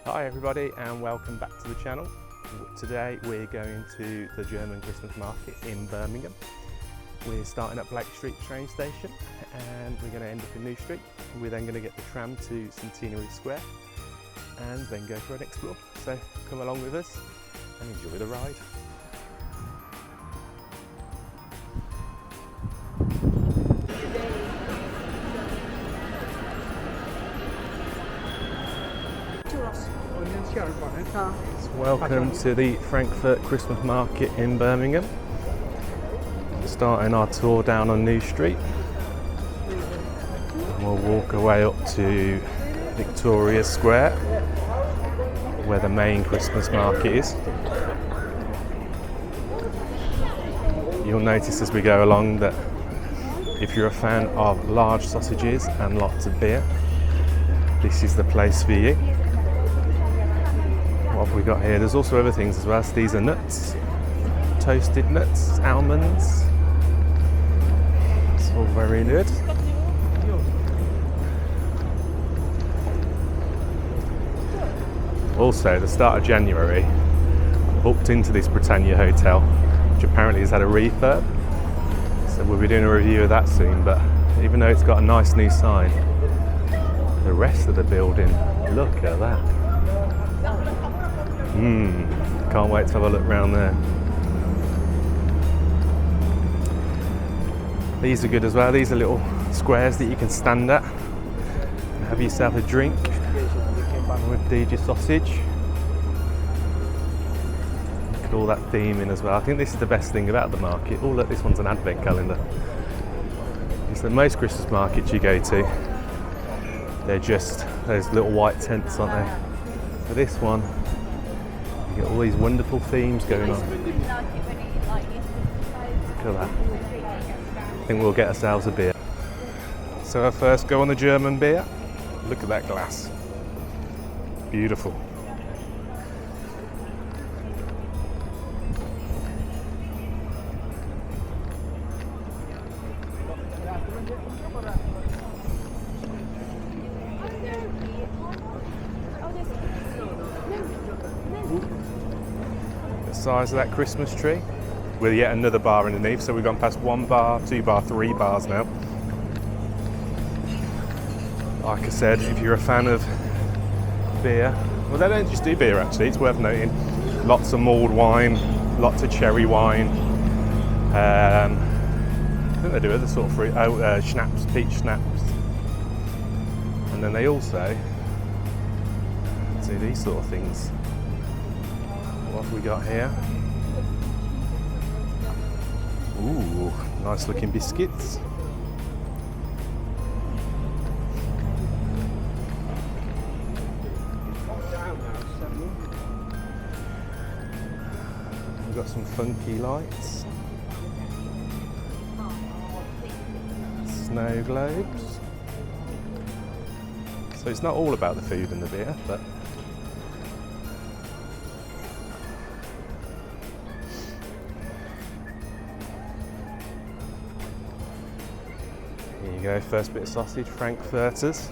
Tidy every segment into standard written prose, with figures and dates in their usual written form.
Hi everybody and welcome back to the channel. Today we're going to the German Christmas market in Birmingham. We're starting at Blake Street train station and we're going to end up in New Street. We're then going to get the tram to Centenary Square and then go for an explore. So come along with us and enjoy the ride. Welcome to the Frankfurt Christmas market in Birmingham. Starting our tour down on New Street. We'll walk our way up to Victoria Square, where the main Christmas market is. You'll notice as we go along that if you're a fan of large sausages and lots of beer, this is the place for you. What have we got here? There's also other things as well. So these are nuts, toasted nuts, almonds. It's all very good. Also, at the start of January, I booked into this Britannia hotel, which apparently has had a refurb. So we'll be doing a review of that soon. But even though it's got a nice new sign, the rest of the building, look at that. Can't wait to have a look around there. These are good as well. These are little squares that you can stand at and have yourself a drink with DJ sausage. Look at all that theming as well. I think this is the best thing about the market. Oh look, this one's an advent calendar. It's that most Christmas markets you go to, they're just those little white tents, aren't they? For this one, you get all these wonderful themes going on. Look at that. I think we'll get ourselves a beer. So our first go on the German beer. Look at that glass. Beautiful. Size of that Christmas tree with yet another bar underneath, so we've gone past 1 bar, 2 bar, 3 bars now. Like I said, if you're a fan of beer, well they don't just do beer actually, it's worth noting. Lots of mulled wine, lots of cherry wine, I think they do other sort of fruit, schnapps, peach schnapps, and then they also do these sort of things. What have we got here? Ooh, nice looking biscuits. We've got some funky lights. Snow globes. So it's not all about the food and the beer, but here you go, first bit of sausage, Frankfurters.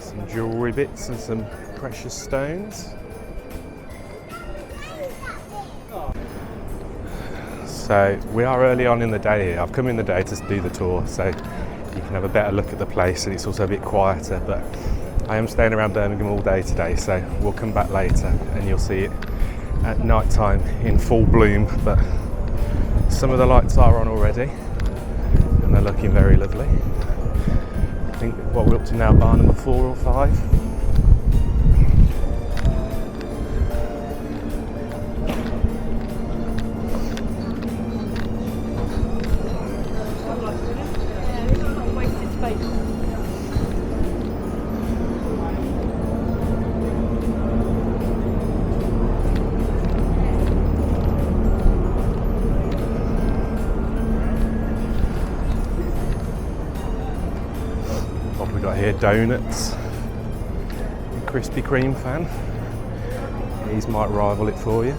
Some jewellery bits and some precious stones. So we are early on in the day here. I've come in the day to do the tour, so you can have a better look at the place, and it's also a bit quieter, but I am staying around Birmingham all day today, so we'll come back later and you'll see it at night time in full bloom. But some of the lights are on already and they're looking very lovely. I think what we're up to now, bar number 4 or 5. Here, donuts. Krispy Kreme fan. These might rival it for you.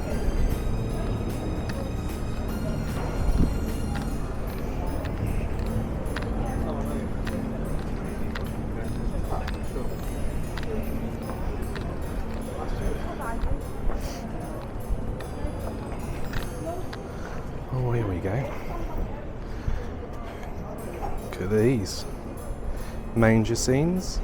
Look at these manger scenes.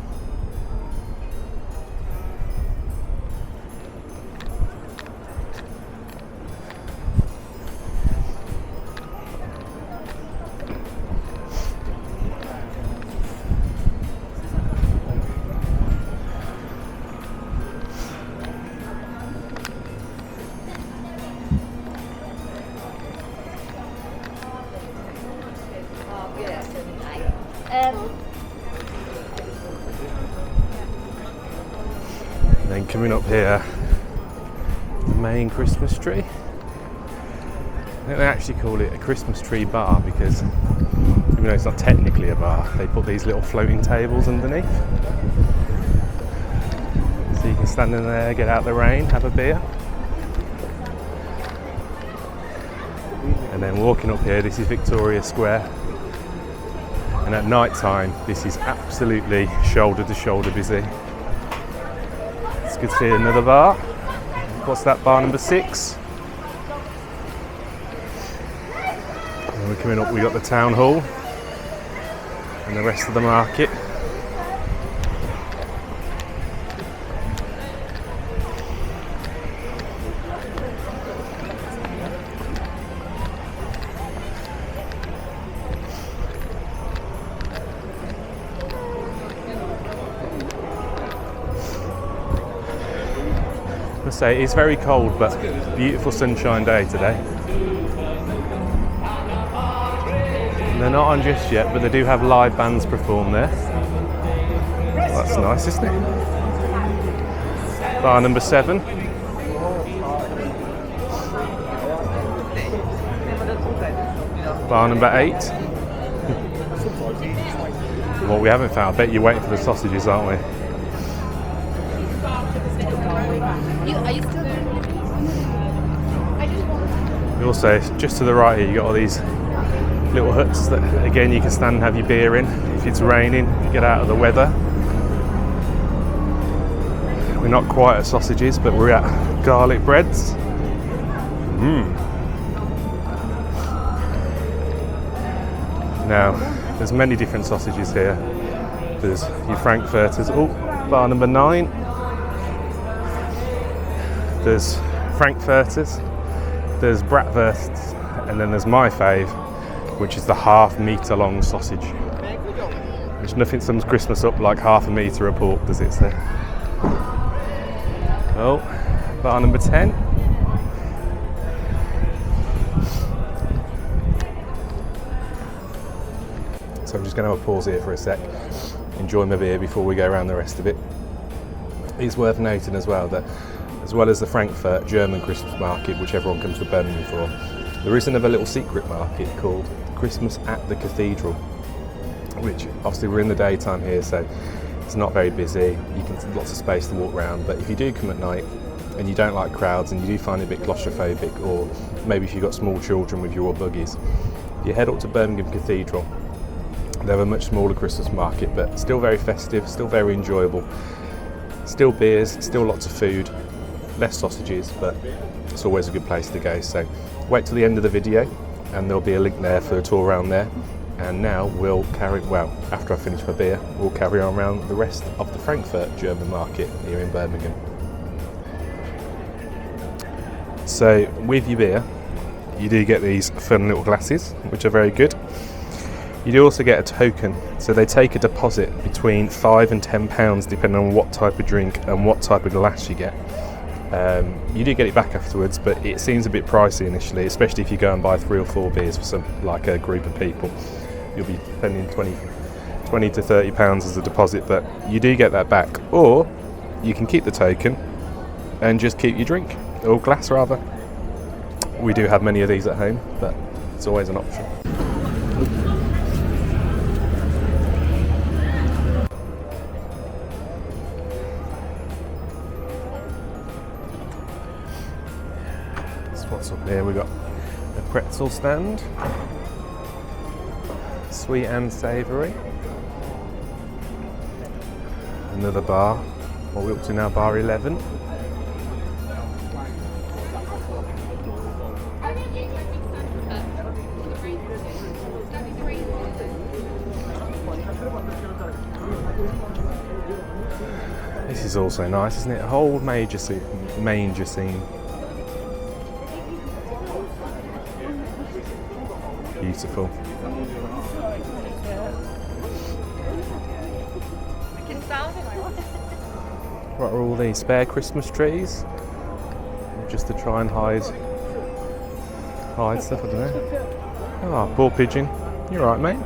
Then coming up here, the main Christmas tree. I think they actually call it a Christmas tree bar because, even though it's not technically a bar, they put these little floating tables underneath. So you can stand in there, get out the rain, have a beer. And then walking up here, this is Victoria Square. And at night time, this is absolutely shoulder to shoulder busy. It's good to see another bar. What's that, bar number 6? And we're coming up, we got the town hall and the rest of the market. I say it's very cold, but beautiful sunshine day today. And they're not on just yet, but they do have live bands perform there. Well, that's nice, isn't it? Bar number 7. Bar number 8. What we haven't found, I bet you're waiting for the sausages, aren't we? Are you still there? Also, just to the right here, you got all these little huts that, again, you can stand and have your beer in. If it's raining, get out of the weather. We're not quite at sausages, but we're at garlic breads. Now, there's many different sausages here. There's your Frankfurters. Oh, bar number 9. There's Frankfurters, there's Bratwursts, and then there's my fave, which is the half-metre long sausage. Which nothing sums Christmas up like half a metre of pork, does it, sir? Oh, bar number 10. So I'm just going to have a pause here for a sec, enjoy my beer before we go around the rest of it. It's worth noting as well that, as well as the Frankfurt German Christmas market, which everyone comes to Birmingham for, there is another little secret market called Christmas at the Cathedral, which obviously we're in the daytime here, so it's not very busy. You can lots of space to walk around, but if you do come at night and you don't like crowds and you do find it a bit claustrophobic, or maybe if you've got small children with your buggies, you head up to Birmingham Cathedral. They have a much smaller Christmas market, but still very festive, still very enjoyable. Still beers, still lots of food. Less sausages, but it's always a good place to go. So wait till the end of the video and there'll be a link there for a tour around there. And now we'll after I finish my beer, we'll carry on around the rest of the Frankfurt German market here in Birmingham. So with your beer, you do get these fun little glasses, which are very good. You do also get a token, so they take a deposit between £5 and £10 depending on what type of drink and what type of glass you get. You do get it back afterwards, but it seems a bit pricey initially, especially if you go and buy 3 or 4 beers for like a group of people. You'll be spending 20 to £30 as a deposit, but you do get that back. Or you can keep the token and just keep your drink, or glass rather. We do have many of these at home, but it's always an option. What's up here? We've got a pretzel stand, sweet and savoury. Another bar. What are we up to now? Bar 11. This is also nice, isn't it? A whole manger scene. Beautiful. What are all these spare Christmas trees? Just to try and hide stuff, I don't know. Oh, poor pigeon. You're right, mate.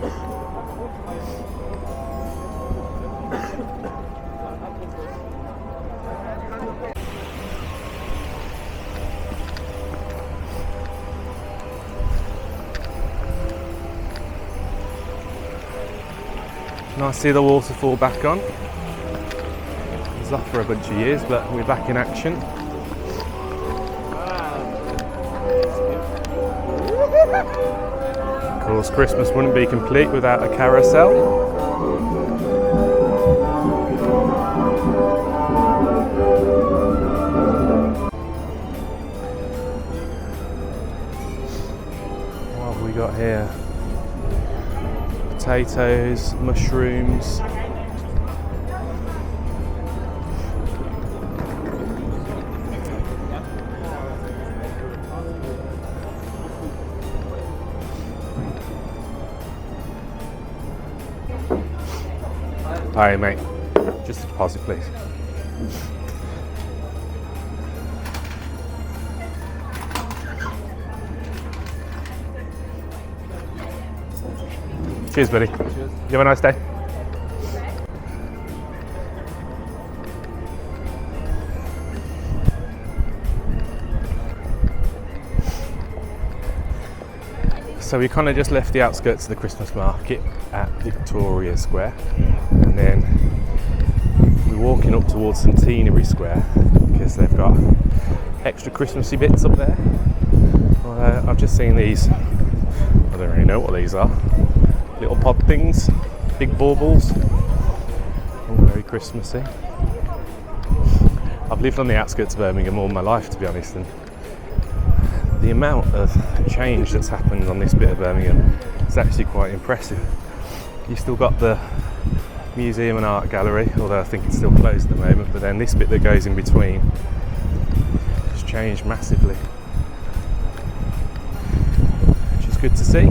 Nice to see the waterfall back on. It was off for a bunch of years, but we're back in action. Of course, Christmas wouldn't be complete without a carousel. What have we got here? Potatoes, mushrooms. Hi mate, just a deposit please. Cheers buddy. Cheers. You have a nice day. So we kind of just left the outskirts of the Christmas market at Victoria Square, and then we're walking up towards Centenary Square because they've got extra Christmassy bits up there. I've just seen these, I don't really know what these are, little pod things, big baubles, all very Christmassy. I've lived on the outskirts of Birmingham all my life, to be honest, and the amount of change that's happened on this bit of Birmingham is actually quite impressive. You've still got the museum and art gallery, although I think it's still closed at the moment, but then this bit that goes in between has changed massively, which is good to see.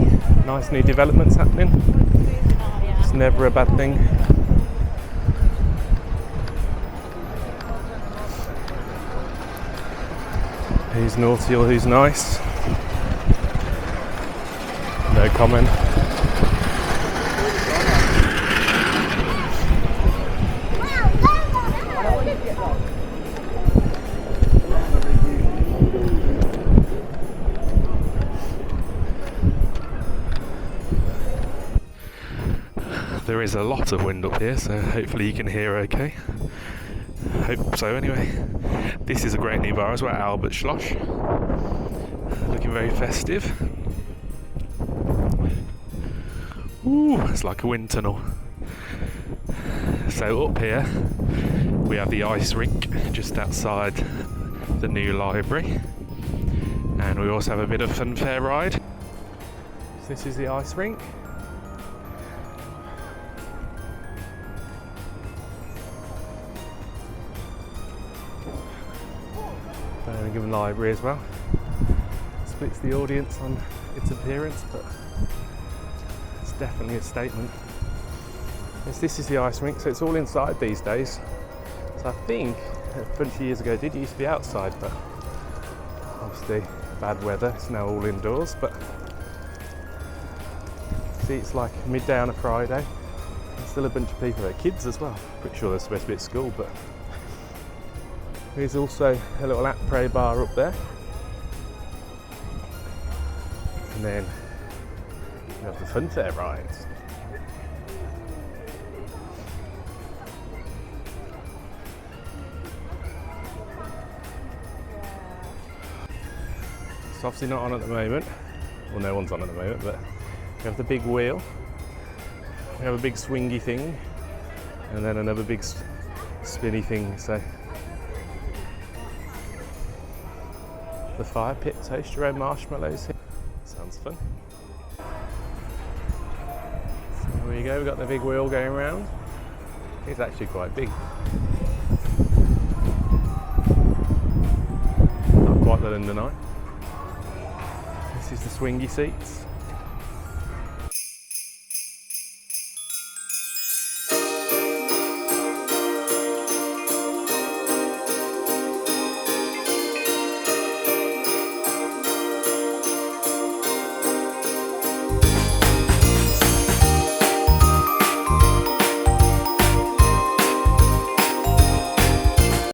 Nice new developments happening. It's never a bad thing. Who's naughty or who's nice? No comment. There is a lot of wind up here, so hopefully you can hear okay. Hope so anyway. This is a great new bar as well, Albert Schloss. Looking very festive. Ooh, it's like a wind tunnel. So up here we have the Ice Rink just outside the new library, and we also have a bit of Funfair ride. So this is the Ice Rink. Birmingham Library as well. Splits the audience on its appearance, but it's definitely a statement. Yes, this is the Ice Rink, so it's all inside these days. So I think a bunch of years ago it did used to be outside, but obviously bad weather, it's now all indoors. But see, it's like midday on a Friday. There's still a bunch of people there, kids as well. Pretty sure they're supposed to be at school, but there's also a little après bar up there, and then you have the Funfair rides. It's obviously not on at the moment, well no one's on at the moment, but we have the big wheel, we have a big swingy thing, and then another big spinny thing. So the fire pit, toast your own marshmallows here. Sounds fun. So there you go, we've got the big wheel going around. It's actually quite big. like the London Eye. This is the swingy seats.